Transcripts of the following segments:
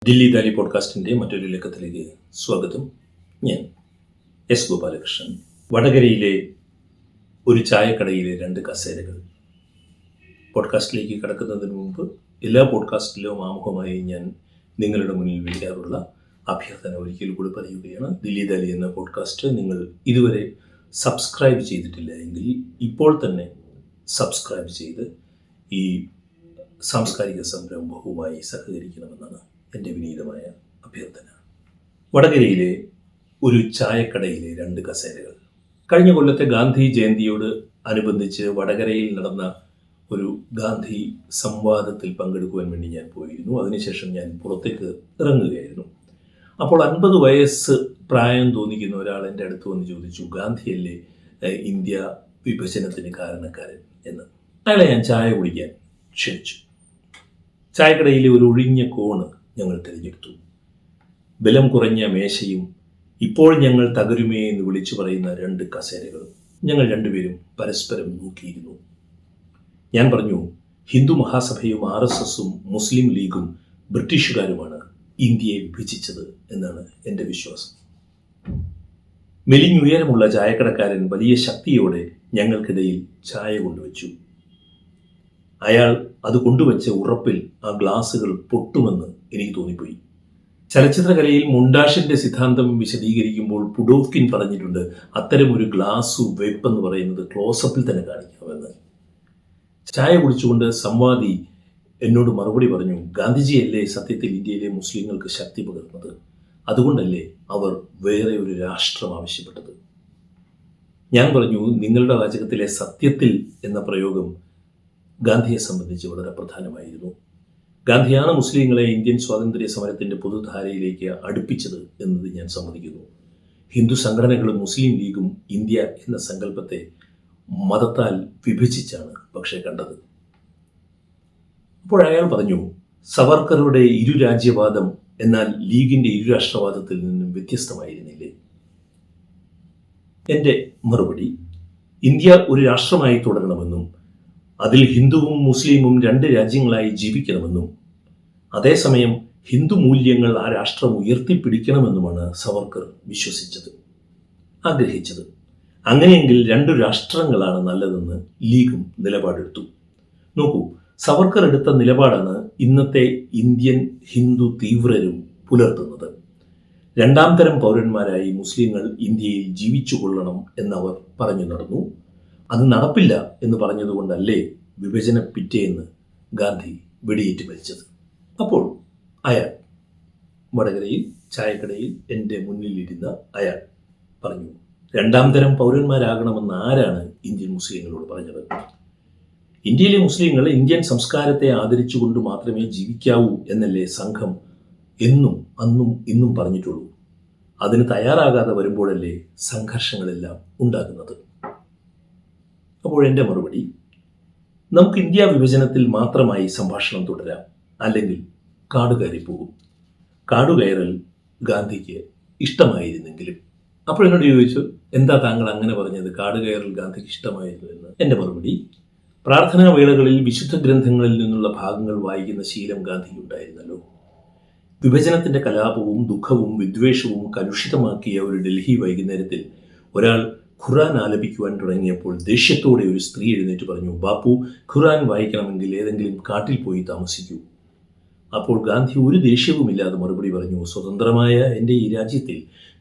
ദില്ലി ദാലി പോഡ്കാസ്റ്റിൻ്റെ മറ്റൊരു ലക്കത്തിലേക്ക് സ്വാഗതം. ഞാൻ എസ് ഗോപാലകൃഷ്ണൻ. വടകരയിലെ ഒരു ചായക്കടയിലെ 2 കസേരകൾ. പോഡ്കാസ്റ്റിലേക്ക് കടക്കുന്നതിന് മുമ്പ് എല്ലാ പോഡ്കാസ്റ്റിലും ആമുഖമായി ഞാൻ നിങ്ങളുടെ മുന്നിൽ വയ്ക്കാറുള്ള അഭ്യർത്ഥന ഒരിക്കൽ കൂടി പറയുകയാണ്. ദില്ലി ദാലി എന്ന പോഡ്കാസ്റ്റ് നിങ്ങൾ ഇതുവരെ സബ്സ്ക്രൈബ് ചെയ്തിട്ടില്ല എങ്കിൽ ഇപ്പോൾ തന്നെ സബ്സ്ക്രൈബ് ചെയ്ത് ഈ സാംസ്കാരിക സംരംഭവുമായി സഹകരിക്കണമെന്നാണ് എൻ്റെ വിനീതമായ അഭ്യർത്ഥന. വടകരയിലെ ഒരു ചായക്കടയിലെ 2 കസേരകൾ. കഴിഞ്ഞ കൊല്ലത്തെ ഗാന്ധി ജയന്തിയോട് അനുബന്ധിച്ച് വടകരയിൽ നടന്ന ഒരു ഗാന്ധി സംവാദത്തിൽ പങ്കെടുക്കുവാൻ വേണ്ടി ഞാൻ പോയിരുന്നു. അതിനുശേഷം ഞാൻ പുറത്തേക്ക് ഇറങ്ങുകയായിരുന്നു. അപ്പോൾ 50 വയസ്സ് പ്രായം തോന്നിക്കുന്ന ഒരാൾ എൻ്റെ അടുത്ത് വന്ന് ചോദിച്ചു, ഗാന്ധിയല്ലേ ഇന്ത്യ വിഭജനത്തിന് കാരണക്കാരൻ എന്ന്. അയാളെ ഞാൻ ചായ കുടിക്കാൻ ക്ഷണിച്ചു. ചായക്കടയിലെ ഒരു ഒഴിഞ്ഞ കോണ് ഞങ്ങൾ തിരഞ്ഞെടുത്തു. ബലം കുറഞ്ഞ മേശയും ഇപ്പോൾ ഞങ്ങൾ തകരുമേ എന്ന് വിളിച്ചു പറയുന്ന 2 കസേരകളും. ഞങ്ങൾ രണ്ടുപേരും പരസ്പരം നോക്കിയിരുന്നു. ഞാൻ പറഞ്ഞു, ഹിന്ദു മഹാസഭയും RSSും മുസ്ലിം ലീഗും ബ്രിട്ടീഷുകാരുമാണ് ഇന്ത്യയെ വിഭജിച്ചത് എന്നാണ് എൻ്റെ വിശ്വാസം. മെലിഞ്ഞുയരമുള്ള ചായക്കടക്കാരൻ വലിയ ശക്തിയോടെ ഞങ്ങൾക്കിടയിൽ ചായ കൊണ്ടുവച്ചു. അയാൾ അത് കൊണ്ടുവച്ച ഉറപ്പിൽ ആ ഗ്ലാസുകൾ പൊട്ടുമെന്ന് എനിക്ക് തോന്നിപ്പോയി. ചലച്ചിത്രകലയിൽ മുണ്ടാഷിന്റെ സിദ്ധാന്തം വിശദീകരിക്കുമ്പോൾ പുഡോവ്കിൻ പറഞ്ഞിട്ടുണ്ട്, അത്തരമൊരു ഗ്ലാസ് വെപ്പെന്ന് പറയുന്നത് ക്ലോസപ്പിൽ തന്നെ കാണിക്കാമെന്ന്. ചായ കുടിച്ചുകൊണ്ട് സംവാദി എന്നോട് മറുപടി പറഞ്ഞു, ഗാന്ധിജിയല്ലേ സത്യത്തിൽ ഇന്ത്യയിലെ മുസ്ലിങ്ങൾക്ക് ശക്തി പകർന്നത്? അതുകൊണ്ടല്ലേ അവർ വേറെ ഒരു രാഷ്ട്രം ആവശ്യപ്പെട്ടത്? ഞാൻ പറഞ്ഞു, നിങ്ങളുടെ വാചകത്തിലെ സത്യത്തിൽ എന്ന പ്രയോഗം ഗാന്ധിയെ സംബന്ധിച്ച് വളരെ പ്രധാനമായിരുന്നു. ഗാന്ധിയാണ് മുസ്ലിങ്ങളെ ഇന്ത്യൻ സ്വാതന്ത്ര്യ സമരത്തിൻ്റെ പൊതുധാരയിലേക്ക് അടുപ്പിച്ചത് എന്നത് ഞാൻ സമ്മതിക്കുന്നു. ഹിന്ദു സംഘടനകളും മുസ്ലിം ലീഗും ഇന്ത്യ എന്ന സങ്കല്പത്തെ മതത്താൽ വിഭജിച്ചാണ് പക്ഷേ കണ്ടത്. അപ്പോൾ അയാൾ പറഞ്ഞു, സവർക്കറുടെ ഇരുരാജ്യവാദം എന്നാൽ ലീഗിൻ്റെ ഇരുരാഷ്ട്രവാദത്തിൽ നിന്നും വ്യത്യസ്തമായിരുന്നില്ലേ? എൻ്റെ മറുപടി, ഇന്ത്യ ഒരു രാഷ്ട്രമായി തുടരണമെന്നും അതിൽ ഹിന്ദുവും മുസ്ലിമും 2 രാജ്യങ്ങളായി ജീവിക്കണമെന്നും അതേസമയം ഹിന്ദു മൂല്യങ്ങൾ ആ രാഷ്ട്രം ഉയർത്തിപ്പിടിക്കണമെന്നുമാണ് സവർക്കർ വിശ്വസിച്ചത്, ആഗ്രഹിച്ചത്. അങ്ങനെയെങ്കിൽ 2 രാഷ്ട്രങ്ങളാണ് നല്ലതെന്ന് ലീഗും നിലപാടെടുത്തു. നോക്കൂ, സവർക്കർ എടുത്ത നിലപാടാണ് ഇന്നത്തെ ഇന്ത്യൻ ഹിന്ദു തീവ്രരും പുലർത്തുന്നത്. 2ാം തരം പൗരന്മാരായി മുസ്ലിങ്ങൾ ഇന്ത്യയിൽ ജീവിച്ചു കൊള്ളണം എന്നവർ പറഞ്ഞു നടന്നു. അത് നടപ്പില്ല എന്ന് പറഞ്ഞതുകൊണ്ടല്ലേ വിഭജന പിറ്റേന്ന് ഗാന്ധി വെടിയേറ്റ് മരിച്ചത്? അപ്പോൾ അയാൾ വടകരയിൽ ചായക്കടയിൽ എൻ്റെ മുന്നിലിരുന്ന അയാൾ പറഞ്ഞു, 2ാം തരം പൗരന്മാരാകണമെന്ന് ആരാണ് ഇന്ത്യൻ മുസ്ലിങ്ങളോട് പറഞ്ഞത്? ഇന്ത്യയിലെ മുസ്ലിങ്ങൾ ഇന്ത്യൻ സംസ്കാരത്തെ ആദരിച്ചുകൊണ്ട് മാത്രമേ ജീവിക്കാവൂ എന്നല്ലേ സംഘം എന്നും അന്നും ഇന്നും പറഞ്ഞിട്ടുള്ളൂ. അതിന് തയ്യാറാകാതെ വരുമ്പോഴല്ലേ സംഘർഷങ്ങളെല്ലാം ഉണ്ടാകുന്നത്. അപ്പോൾ എൻ്റെ മറുപടി, നമുക്ക് ഇന്ത്യ വിഭജനത്തിൽ മാത്രമായി സംഭാഷണം തുടരാം, അല്ലെങ്കിൽ കാടുകയറി പോകും. കാടുകയറൽ ഗാന്ധിക്ക് ഇഷ്ടമായിരുന്നെങ്കിലും. അപ്പോൾ എന്നോട് ചോദിച്ചു, എന്താ താങ്കൾ അങ്ങനെ പറഞ്ഞത്, കാടുകയറൽ ഗാന്ധിക്ക് ഇഷ്ടമായിരുന്നു എന്ന്? എൻ്റെ മറുപടി, പ്രാർത്ഥനാ വേളകളിൽ വിശുദ്ധ ഗ്രന്ഥങ്ങളിൽ നിന്നുള്ള ഭാഗങ്ങൾ വായിക്കുന്ന ശീലം ഗാന്ധിക്ക് ഉണ്ടായിരുന്നല്ലോ. വിഭജനത്തിൻ്റെ കലാപവും ദുഃഖവും വിദ്വേഷവും കലുഷിതമാക്കിയ ഒരു ഡൽഹി വൈകുന്നേരത്തിൽ ഒരാൾ ഖുറാൻ ആലപിക്കുവാൻ തുടങ്ങിയപ്പോൾ ദേഷ്യത്തോടെ ഒരു സ്ത്രീ എഴുന്നേറ്റ് പറഞ്ഞു, ബാപ്പു, ഖുറാൻ വായിക്കണമെങ്കിൽ ഏതെങ്കിലും കാട്ടിൽ പോയി താമസിക്കൂ. അപ്പോൾ ഗാന്ധി ഒരു ദേഷ്യവുമില്ലാതെ മറുപടി പറഞ്ഞു, സ്വതന്ത്രമായ എൻ്റെ ഈ രാജ്യത്തിൽ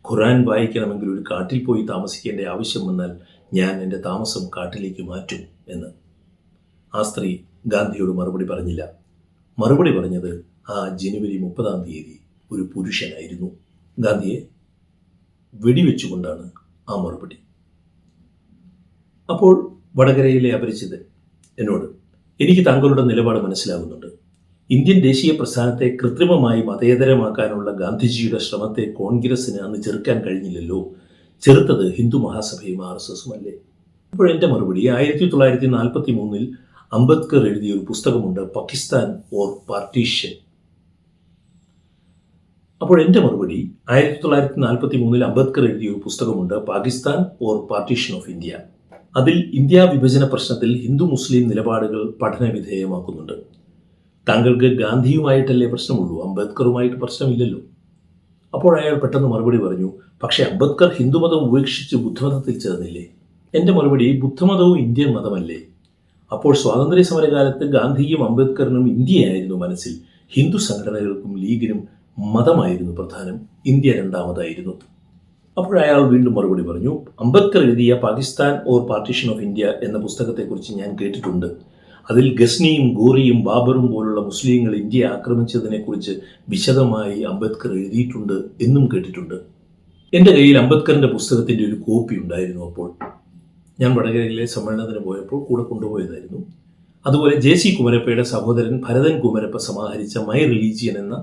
ഖുറാൻ വായിക്കണമെങ്കിൽ ഒരു കാട്ടിൽ പോയി താമസിക്കേണ്ട ആവശ്യം വന്നാൽ ഞാൻ എൻ്റെ താമസം കാട്ടിലേക്ക് മാറ്റും എന്ന്. ആ സ്ത്രീ ഗാന്ധിയോട് മറുപടി പറഞ്ഞില്ല. മറുപടി പറഞ്ഞത് ആ ജനുവരി 30-ാം തീയതി ഒരു പുരുഷനായിരുന്നു. ഗാന്ധിയെ വെടിവെച്ചുകൊണ്ടാണ് ആ മറുപടി. അപ്പോൾ വടകരയിലെ അപരിചിതൻ എന്നോട്, എനിക്ക് താങ്കളുടെ നിലപാട് മനസ്സിലാകുന്നുണ്ട്. ഇന്ത്യൻ ദേശീയ പ്രസ്ഥാനത്തെ കൃത്രിമമായി മതേതരമാക്കാനുള്ള ഗാന്ധിജിയുടെ ശ്രമത്തെ കോൺഗ്രസിന് അന്ന് ചെറുക്കാൻ കഴിഞ്ഞില്ലല്ലോ. ചെറുത്തത് ഹിന്ദു മഹാസഭയും RSSും അല്ലേ? അപ്പോൾ എൻ്റെ മറുപടി, 1943 അംബേദ്കർ എഴുതിയ ഒരു പുസ്തകമുണ്ട്, പാകിസ്ഥാൻ ഓർ പാർട്ടീഷൻ. അപ്പോൾ എൻ്റെ മറുപടി, 1943 അംബേദ്കർ എഴുതിയ ഒരു പുസ്തകമുണ്ട്, Pakistan or partition of India. അതിൽ ഇന്ത്യ വിഭജന പ്രശ്നത്തിൽ ഹിന്ദു മുസ്ലിം നിലപാടുകൾ പഠന വിധേയമാക്കുന്നുണ്ട്. താങ്കൾക്ക് ഗാന്ധിയുമായിട്ടല്ലേ പ്രശ്നമുള്ളൂ, അംബേദ്കറുമായിട്ട് പ്രശ്നമില്ലല്ലോ. അപ്പോൾ അയാൾ പെട്ടെന്ന് മറുപടി പറഞ്ഞു, പക്ഷേ അംബേദ്കർ ഹിന്ദുമതം ഉപേക്ഷിച്ച് ബുദ്ധമതത്തിൽ ചേർന്നില്ലേ? എൻ്റെ മറുപടി, ബുദ്ധമതവും ഇന്ത്യൻ മതമല്ലേ? അപ്പോൾ സ്വാതന്ത്ര്യ സമരകാലത്ത് ഗാന്ധിയും അംബേദ്കറിനും ഇന്ത്യയായിരുന്നു മനസ്സിൽ, ഹിന്ദു സംഘടനകൾക്കും ലീഗിനും മതമായിരുന്നു പ്രധാനം, ഇന്ത്യ രണ്ടാമതായിരുന്നു. അപ്പോൾ അയാൾ വീണ്ടും മറുപടി പറഞ്ഞു, അംബേദ്കർ എഴുതിയ Pakistan or partition of India എന്ന പുസ്തകത്തെക്കുറിച്ച് ഞാൻ കേട്ടിട്ടുണ്ട്. അതിൽ ഗസ്നിയും ഗോറിയും ബാബറും പോലുള്ള മുസ്ലിങ്ങൾ ഇന്ത്യ ആക്രമിച്ചതിനെക്കുറിച്ച് വിശദമായി അംബേദ്കർ എഴുതിയിട്ടുണ്ട് എന്നും കേട്ടിട്ടുണ്ട്. എൻ്റെ കയ്യിൽ അംബേദ്കറിൻ്റെ പുസ്തകത്തിൻ്റെ ഒരു കോപ്പി ഉണ്ടായിരുന്നു. അപ്പോൾ ഞാൻ വടകരയിലെ സമ്മേളനത്തിന് പോയപ്പോൾ കൂടെ കൊണ്ടുപോയതായിരുന്നു. അതുപോലെ JC കുമരപ്പയുടെ സഹോദരൻ ഭരതൻ കുമരപ്പ സമാഹരിച്ച മൈ റിലീജിയൻ എന്ന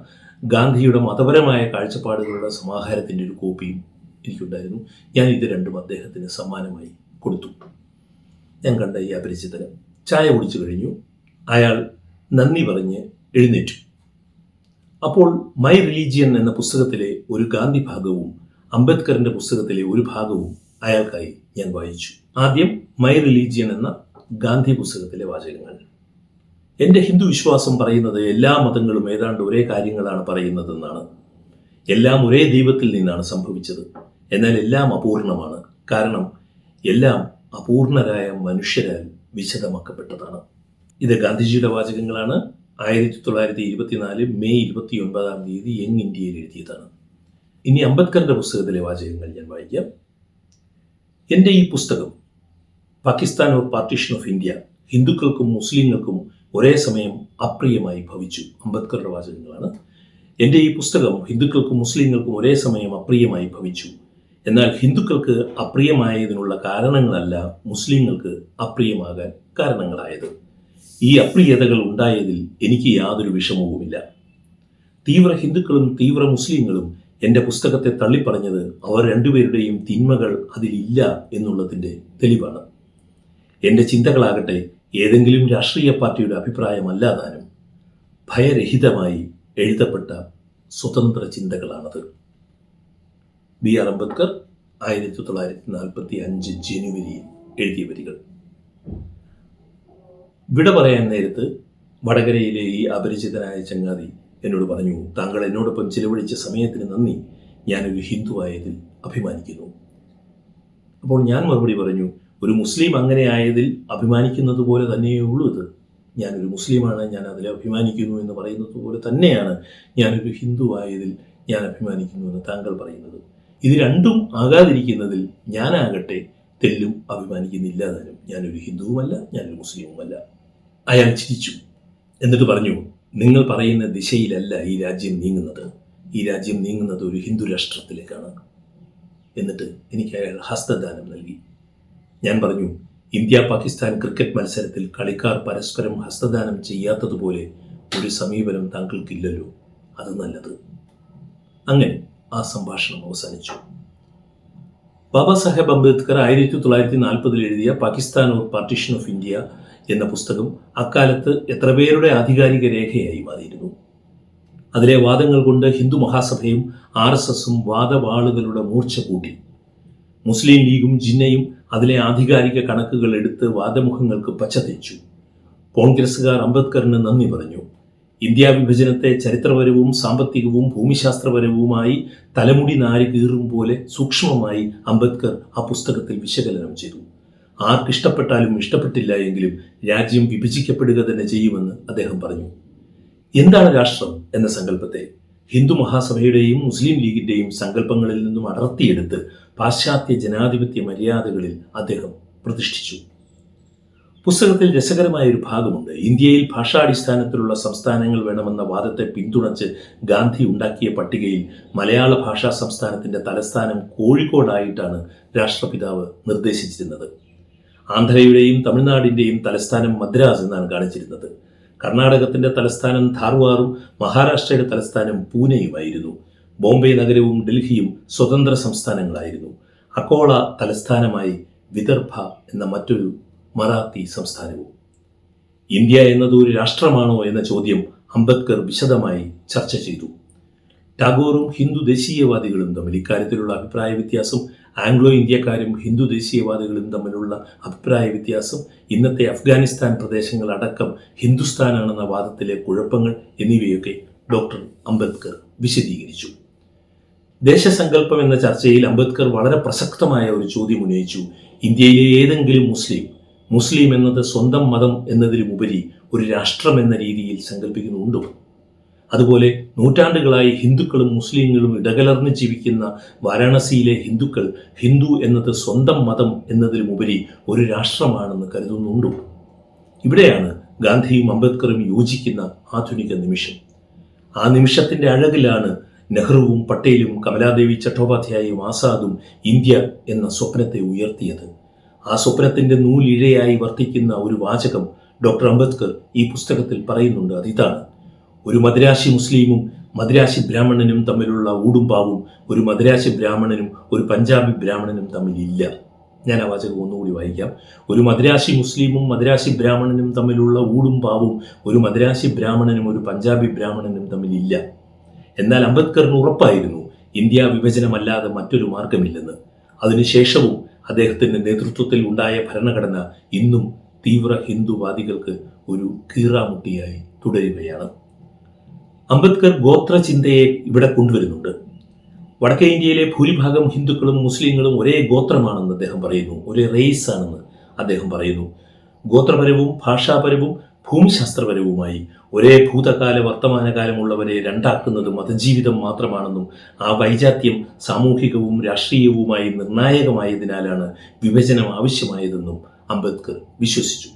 ഗാന്ധിയുടെ മതപരമായ കാഴ്ചപ്പാടുകളുടെ സമാഹാരത്തിൻ്റെ ഒരു കോപ്പിയും എനിക്കുണ്ടായിരുന്നു. ഞാൻ ഇത് രണ്ടും അദ്ദേഹത്തിന് സമ്മാനമായി കൊടുത്തു. ഞാൻ കണ്ട ഈ അപരിചിതന് ചായ കുടിച്ചു കഴിഞ്ഞു. അയാൾ നന്ദി പറഞ്ഞ് എഴുന്നേറ്റു. അപ്പോൾ മൈ റിലീജിയൻ എന്ന പുസ്തകത്തിലെ ഒരു ഗാന്ധി ഭാഗവും അംബേദ്കറിൻ്റെ പുസ്തകത്തിലെ ഒരു ഭാഗവും അയാൾക്കായി ഞാൻ വായിച്ചു. ആദ്യം മൈ റിലീജിയൻ എന്ന ഗാന്ധി പുസ്തകത്തിലെ വാചകങ്ങൾ. എൻ്റെ ഹിന്ദു വിശ്വാസം പറയുന്നത് എല്ലാ മതങ്ങളും ഏതാണ്ട് ഒരേ കാര്യങ്ങളാണ് പറയുന്നതെന്നാണ്. എല്ലാം ഒരേ ദൈവത്തിൽ നിന്നാണ് സംഭവിച്ചത്. എന്നാൽ എല്ലാം അപൂർണമാണ്. കാരണം എല്ലാം അപൂർണരായ മനുഷ്യരാൽ വിശദമാക്കപ്പെട്ടതാണ്. ഇത് ഗാന്ധിജിയുടെ വാചകങ്ങളാണ്. 1924 മെയ് 29 യങ് ഇന്ത്യയിൽ എഴുതിയതാണ്. ഇനി അംബേദ്കറിൻ്റെ പുസ്തകത്തിലെ വാചകങ്ങൾ ഞാൻ വായിക്കാം. എൻ്റെ ഈ പുസ്തകം Pakistan or partition of India ഹിന്ദുക്കൾക്കും മുസ്ലിങ്ങൾക്കും ഒരേ സമയം അപ്രിയമായി ഭവിച്ചു. അംബേദ്കറുടെ വാചകങ്ങളാണ്. എൻ്റെ ഈ പുസ്തകം ഹിന്ദുക്കൾക്കും മുസ്ലിങ്ങൾക്കും ഒരേ സമയം അപ്രിയമായി ഭവിച്ചു. എന്നാൽ ഹിന്ദുക്കൾക്ക് അപ്രിയമായതിനുള്ള കാരണങ്ങളല്ല മുസ്ലിങ്ങൾക്ക് അപ്രിയമാകാൻ കാരണങ്ങളായത്. ഈ അപ്രിയതകൾ ഉണ്ടായതിൽ എനിക്ക് യാതൊരു വിഷമവുമില്ല. തീവ്ര ഹിന്ദുക്കളും തീവ്ര മുസ്ലിങ്ങളും എൻ്റെ പുസ്തകത്തെ തള്ളിപ്പറഞ്ഞത് അവർ രണ്ടുപേരുടെയും തിന്മകൾ അതിലില്ല എന്നുള്ളതിൻ്റെ തെളിവാണ്. എൻ്റെ ചിന്തകളാകട്ടെ ഏതെങ്കിലും രാഷ്ട്രീയ പാർട്ടിയുടെ അഭിപ്രായമല്ലാതാനും ഭയരഹിതമായി എഴുതപ്പെട്ട സ്വതന്ത്ര ചിന്തകളാണത്. BR അംബേദ്കർ 1945 ജനുവരിയിൽ എഴുതിയ വരികൾ. വിട പറയാൻ നേരത്ത് വടകരയിലെ ഈ അപരിചിതനായ ചങ്ങാതി എന്നോട് പറഞ്ഞു, താങ്കൾ എന്നോടൊപ്പം ചിലവഴിച്ച സമയത്തിന് നന്ദി, ഞാനൊരു ഹിന്ദുവായതിൽ അഭിമാനിക്കുന്നു. അപ്പോൾ ഞാൻ മറുപടി പറഞ്ഞു, ഒരു മുസ്ലിം അങ്ങനെ ആയതിൽ അഭിമാനിക്കുന്നത് പോലെ തന്നെയേ ഉള്ളൂ ഇത്. ഞാനൊരു മുസ്ലിമാണ്, ഞാൻ അതിൽ അഭിമാനിക്കുന്നു എന്ന് പറയുന്നത് പോലെ തന്നെയാണ് ഞാനൊരു ഹിന്ദുവായതിൽ ഞാൻ അഭിമാനിക്കുന്നു എന്ന് താങ്കൾ പറയുന്നത്. ഇത് രണ്ടും ആകാതിരിക്കുന്നതിൽ ഞാനാകട്ടെ തെല്ലും അഭിമാനിക്കുന്നില്ല താനും. ഞാനൊരു ഹിന്ദുവുമല്ല, ഞാനൊരു മുസ്ലിമുമല്ല. അയാൾ ചിരിച്ചു. എന്നിട്ട് പറഞ്ഞു, നിങ്ങൾ പറയുന്ന ദിശയിലല്ല ഈ രാജ്യം നീങ്ങുന്നത്. ഈ രാജ്യം നീങ്ങുന്നത് ഒരു ഹിന്ദു രാഷ്ട്രത്തിലേക്കാണ്. എന്നിട്ട് എനിക്ക് അയാൾ ഹസ്തദാനം നൽകി. ഞാൻ പറഞ്ഞു, ഇന്ത്യ പാകിസ്ഥാൻ ക്രിക്കറ്റ് മത്സരത്തിൽ കളിക്കാർ പരസ്പരം ഹസ്തദാനം ചെയ്യാത്തതുപോലെ ഒരു സമീപനം താങ്കൾക്കില്ലല്ലോ, അത് നല്ലത്. അങ്ങനെ ആ സംഭാഷണം അവസാനിച്ചു. ബാബാ സാഹേബ് അംബേദ്കർ 1940 എഴുതിയ Pakistan or partition of India എന്ന പുസ്തകം അക്കാലത്ത് എത്ര പേരുടെ ആധികാരിക രേഖയായി മാറിയിരുന്നു. അതിലെ വാദങ്ങൾ കൊണ്ട് ഹിന്ദു മഹാസഭയും RSSും വാദവാളുകളുടെ മൂർച്ച കൂട്ടി. മുസ്ലിം ലീഗും ജിന്നയും അതിലെ ആധികാരിക കണക്കുകൾ എടുത്ത് വാദമുഖങ്ങൾക്ക് പച്ച തെച്ചു. കോൺഗ്രസ്സുകാർ അംബേദ്കറിന് നന്ദി പറഞ്ഞു. ഇന്ത്യ വിഭജനത്തെ ചരിത്രപരവും സാമ്പത്തികവും ഭൂമിശാസ്ത്രപരവുമായി തലമുടി നാരി കീറും പോലെ സൂക്ഷ്മമായി അംബേദ്കർ ആ പുസ്തകത്തിൽ വിശകലനം ചെയ്തു. ആർക്കിഷ്ടപ്പെട്ടാലും ഇഷ്ടപ്പെട്ടില്ല എങ്കിലും രാജ്യം വിഭജിക്കപ്പെടുക തന്നെ ചെയ്യുമെന്ന് അദ്ദേഹം പറഞ്ഞു. എന്താണ് രാഷ്ട്രം എന്ന സങ്കല്പത്തെ ഹിന്ദു മഹാസഭയുടെയും മുസ്ലിം ലീഗിൻ്റെയും സങ്കല്പങ്ങളിൽ നിന്നും അടർത്തിയെടുത്ത് പാശ്ചാത്യ ജനാധിപത്യ മര്യാദകളിൽ അദ്ദേഹം പ്രതിഷ്ഠിച്ചു. പുസ്തകത്തിൽ രസകരമായ ഒരു ഭാഗമുണ്ട്. ഇന്ത്യയിൽ ഭാഷാടിസ്ഥാനത്തിലുള്ള സംസ്ഥാനങ്ങൾ വേണമെന്ന വാദത്തെ പിന്തുണച്ച് ഗാന്ധി ഉണ്ടാക്കിയ പട്ടികയിൽ മലയാള ഭാഷാ സംസ്ഥാനത്തിൻ്റെ തലസ്ഥാനം കോഴിക്കോടായിട്ടാണ് രാഷ്ട്രപിതാവ് നിർദ്ദേശിച്ചിരുന്നത്. ആന്ധ്രയുടെയും തമിഴ്നാടിൻ്റെയും തലസ്ഥാനം മദ്രാസ് എന്നാണ് കാണിച്ചിരുന്നത്. കർണാടകത്തിൻ്റെ തലസ്ഥാനം ധാർവാറും മഹാരാഷ്ട്രയുടെ തലസ്ഥാനം പൂനെയുമായിരുന്നു. ബോംബെ നഗരവും ഡൽഹിയും സ്വതന്ത്ര സംസ്ഥാനങ്ങളായിരുന്നു. അക്കോള തലസ്ഥാനമായി വിദർഭ എന്ന മറ്റൊരു മറാത്തി സംസ്ഥാനവും. ഇന്ത്യ എന്നത് ഒരു രാഷ്ട്രമാണോ എന്ന ചോദ്യം അംബേദ്കർ വിശദമായി ചർച്ച ചെയ്തു. ടാഗോറും ഹിന്ദു ദേശീയവാദികളും തമ്മിൽ ഇക്കാര്യത്തിലുള്ള അഭിപ്രായ വ്യത്യാസം, ആംഗ്ലോ ഇന്ത്യക്കാരും ഹിന്ദു ദേശീയവാദികളും തമ്മിലുള്ള അഭിപ്രായ വ്യത്യാസം, ഇന്നത്തെ അഫ്ഗാനിസ്ഥാൻ പ്രദേശങ്ങളടക്കം ഹിന്ദുസ്ഥാനാണെന്ന വാദത്തിലെ കുഴപ്പങ്ങൾ എന്നിവയൊക്കെ ഡോക്ടർ അംബേദ്കർ വിശദീകരിച്ചു. ദേശസങ്കല്പം എന്ന ചർച്ചയിൽ അംബേദ്കർ വളരെ പ്രസക്തമായ ഒരു ചോദ്യം ഉന്നയിച്ചു. ഇന്ത്യയിലെ ഏതെങ്കിലും മുസ്ലിം എന്നത് സ്വന്തം മതം എന്നതിലുമുപരി ഒരു രാഷ്ട്രം എന്ന രീതിയിൽ സങ്കല്പിക്കുന്നുണ്ടോ? അതുപോലെ നൂറ്റാണ്ടുകളായി ഹിന്ദുക്കളും മുസ്ലിങ്ങളും ഇടകലർന്ന് ജീവിക്കുന്ന വാരാണസിയിലെ ഹിന്ദുക്കൾ ഹിന്ദു എന്നത് സ്വന്തം മതം എന്നതിലുമുപരി ഒരു രാഷ്ട്രമാണെന്ന് കരുതുന്നുണ്ടോ? ഇവിടെയാണ് ഗാന്ധിയും അംബേദ്കറും യോജിക്കുന്ന ആധുനിക നിമിഷം. ആ നിമിഷത്തിന്റെ അഴകിലാണ് നെഹ്റുവും പട്ടേലും കമലാദേവി ചട്ടോപാധ്യായും ആസാദും ഇന്ത്യ എന്ന സ്വപ്നത്തെ ഉയർത്തിയത്. ആ സ്വപ്നത്തിന്റെ നൂലിഴയായി വർത്തിക്കുന്ന ഒരു വാചകം ഡോക്ടർ അംബേദ്കർ ഈ പുസ്തകത്തിൽ പറയുന്നുണ്ട്. അതിതാണ്: ഒരു മദ്രാശി മുസ്ലിമും മദ്രാശി ബ്രാഹ്മണനും തമ്മിലുള്ള ഊടുംപാവും ഒരു മദ്രാശി ബ്രാഹ്മണനും ഒരു പഞ്ചാബി ബ്രാഹ്മണനും തമ്മിലില്ല. ഞാൻ ആ വാചകം ഒന്നുകൂടി വായിക്കാം. ഒരു മദ്രാശി മുസ്ലിമും മദ്രാശി ബ്രാഹ്മണനും തമ്മിലുള്ള ഊടുംപാവും ഒരു മദ്രാശി ബ്രാഹ്മണനും ഒരു പഞ്ചാബി ബ്രാഹ്മണനും തമ്മിലില്ല. എന്നാൽ അംബേദ്കറിന് ഉറപ്പായിരുന്നു ഇന്ത്യ വിഭജനമല്ലാതെ മറ്റൊരു മാർഗമില്ലെന്ന്. അതിനുശേഷവും അദ്ദേഹത്തിന്റെ നേതൃത്വത്തിൽ ഉണ്ടായ ഭരണഘടന ഇന്നും തീവ്ര ഹിന്ദുവാദികൾക്ക് ഒരു കീറാമുട്ടിയായി തുടരുകയാണ്. അംബേദ്കർ ഗോത്ര ചിന്തയെ ഇവിടെ കൊണ്ടുവരുന്നുണ്ട്. വടക്കേ ഇന്ത്യയിലെ ഭൂരിഭാഗം ഹിന്ദുക്കളും മുസ്ലിങ്ങളും ഒരേ ഗോത്രമാണെന്ന് അദ്ദേഹം പറയുന്നു, ഒരേ റേസ് ആണെന്ന് അദ്ദേഹം പറയുന്നു. ഗോത്രപരവും ഭാഷാപരവും ഭൂമിശാസ്ത്രപരവുമായി ഒരേ ഭൂതകാല വർത്തമാനകാലമുള്ളവരെ രണ്ടാക്കുന്നത് മതജീവിതം മാത്രമാണെന്നും ആ വൈജാത്യം സാമൂഹികവും രാഷ്ട്രീയവുമായി നിർണായകമായതിനാലാണ് വിഭജനം ആവശ്യമായതെന്നും അംബേദ്കർ വിശ്വസിച്ചു.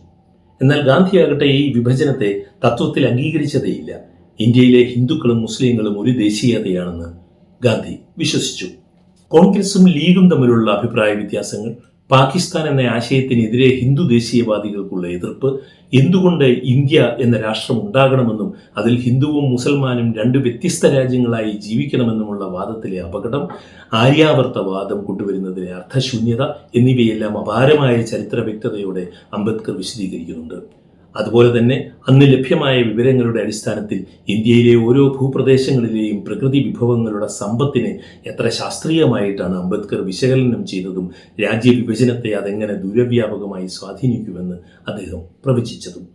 എന്നാൽ ഗാന്ധിയാകട്ടെ ഈ വിഭജനത്തെ തത്വത്തിൽ അംഗീകരിച്ചതേയില്ല. ഇന്ത്യയിലെ ഹിന്ദുക്കളും മുസ്ലിങ്ങളും ഒരു ദേശീയതയാണെന്ന് ഗാന്ധി വിശ്വസിച്ചു. കോൺഗ്രസും ലീഗും തമ്മിലുള്ള അഭിപ്രായ വ്യത്യാസങ്ങൾ, പാകിസ്ഥാൻ എന്ന ആശയത്തിനെതിരെ ഹിന്ദു ദേശീയവാദികൾക്കുള്ള എതിർപ്പ്, എന്തുകൊണ്ട് ഇന്ത്യ എന്ന രാഷ്ട്രം ഉണ്ടാകണമെന്നും അതിൽ ഹിന്ദുവും മുസൽമാനും രണ്ട് വ്യത്യസ്ത രാജ്യങ്ങളായി ജീവിക്കണമെന്നുമുള്ള വാദത്തിലെ അപകടം, ആര്യാവർത്തവാദം കൊണ്ടുവരുന്നതിലെ അർത്ഥശൂന്യത എന്നിവയെല്ലാം അപാരമായ ചരിത്ര വ്യക്തതയോടെ അംബേദ്കർ വിശദീകരിക്കുന്നുണ്ട്. അതുപോലെ തന്നെ അന്ന് ലഭ്യമായ വിവരങ്ങളുടെ അടിസ്ഥാനത്തിൽ ഇന്ത്യയിലെ ഓരോ ഭൂപ്രദേശങ്ങളിലെയും പ്രകൃതി വിഭവങ്ങളുടെ സമ്പത്തിനെ എത്ര ശാസ്ത്രീയമായിട്ടാണ് അംബേദ്കർ വിശകലനം ചെയ്തതും രാജ്യവിഭജനത്തെ അതെങ്ങനെ ദൂരവ്യാപകമായി സ്വാധീനിക്കുമെന്ന് അദ്ദേഹം പ്രവചിച്ചതും.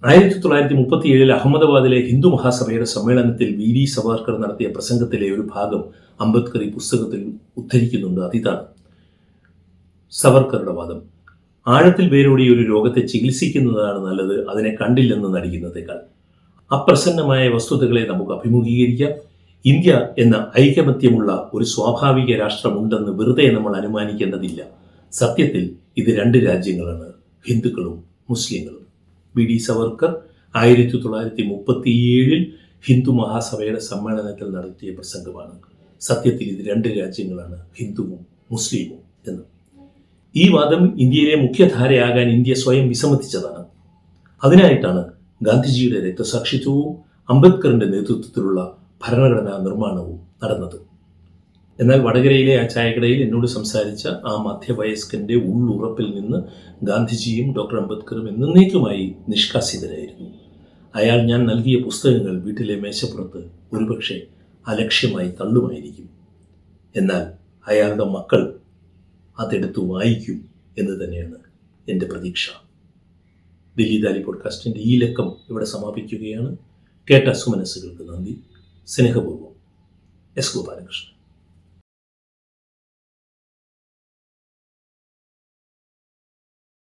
1937 അഹമ്മദാബാദിലെ ഹിന്ദു മഹാസഭയുടെ സമ്മേളനത്തിൽ വി സവർക്കർ നടത്തിയ പ്രസംഗത്തിലെ ഒരു ഭാഗം അംബേദ്കർ ഈ പുസ്തകത്തിൽ ഉദ്ധരിക്കുന്നുണ്ട്. അതിതാണ് സവർക്കറുടെ വാദം: ആഴത്തിൽ വേരോടിയ ഒരു രോഗത്തെ ചികിത്സിക്കുന്നതാണ് നല്ലത്, അതിനെ കണ്ടില്ലെന്ന് നടിക്കുന്നതേക്കാൾ. അപ്രസന്നമായ വസ്തുതകളെ നമുക്ക് അഭിമുഖീകരിക്കാം. ഇന്ത്യ എന്ന ഐകമത്യമുള്ള ഒരു സ്വാഭാവിക രാഷ്ട്രമുണ്ടെന്ന് വെറുതെ നമ്മൾ അനുമാനിക്കേണ്ടതില്ല. സത്യത്തിൽ ഇത് രണ്ട് രാജ്യങ്ങളാണ്, ഹിന്ദുക്കളും മുസ്ലിങ്ങളും. വി സവർക്കർ 1937 ഹിന്ദു മഹാസഭയുടെ സമ്മേളനത്തിൽ നടത്തിയ പ്രസംഗമാണ്. സത്യത്തിൽ ഇത് രണ്ട് രാജ്യങ്ങളാണ്, ഹിന്ദുവും മുസ്ലിമും എന്ന്. ഈ വാദം ഇന്ത്യയിലെ മുഖ്യധാരയാകാൻ ഇന്ത്യ സ്വയം വിസമ്മതിച്ചതാണ്. അതിനായിട്ടാണ് ഗാന്ധിജിയുടെ രക്തസാക്ഷിത്വവും അംബേദ്കറിന്റെ നേതൃത്വത്തിലുള്ള ഭരണഘടനാ നിർമ്മാണവും നടന്നത്. എന്നാൽ വടകരയിലെ ആ ചായക്കടയിൽ എന്നോട് സംസാരിച്ച ആ മധ്യവയസ്കന്റെ ഉള്ളുറപ്പിൽ നിന്ന് ഗാന്ധിജിയും ഡോക്ടർ അംബേദ്കറും എന്നേക്കുമായി നിഷ്കാസിതരായിരുന്നു. അയാൾ ഞാൻ നൽകിയ പുസ്തകങ്ങൾ വീട്ടിലെ മേശപ്പുറത്ത് ഒരുപക്ഷെ അലക്ഷ്യമായി തള്ളുമായിരിക്കും. എന്നാൽ അയാളുടെ മക്കൾ അതെടുത്ത് വായിക്കും എന്ന് തന്നെയാണ് എൻ്റെ പ്രതീക്ഷ. ദില്ലി ദാലി പോഡ്കാസ്റ്റിൻ്റെ ഈ ലക്കം ഇവിടെ സമാപിക്കുകയാണ്. കേട്ട സുമനസ്സുകൾക്ക് നന്ദി. സ്നേഹപൂർവ്വം, എസ് ഗോപാലകൃഷ്ണൻ.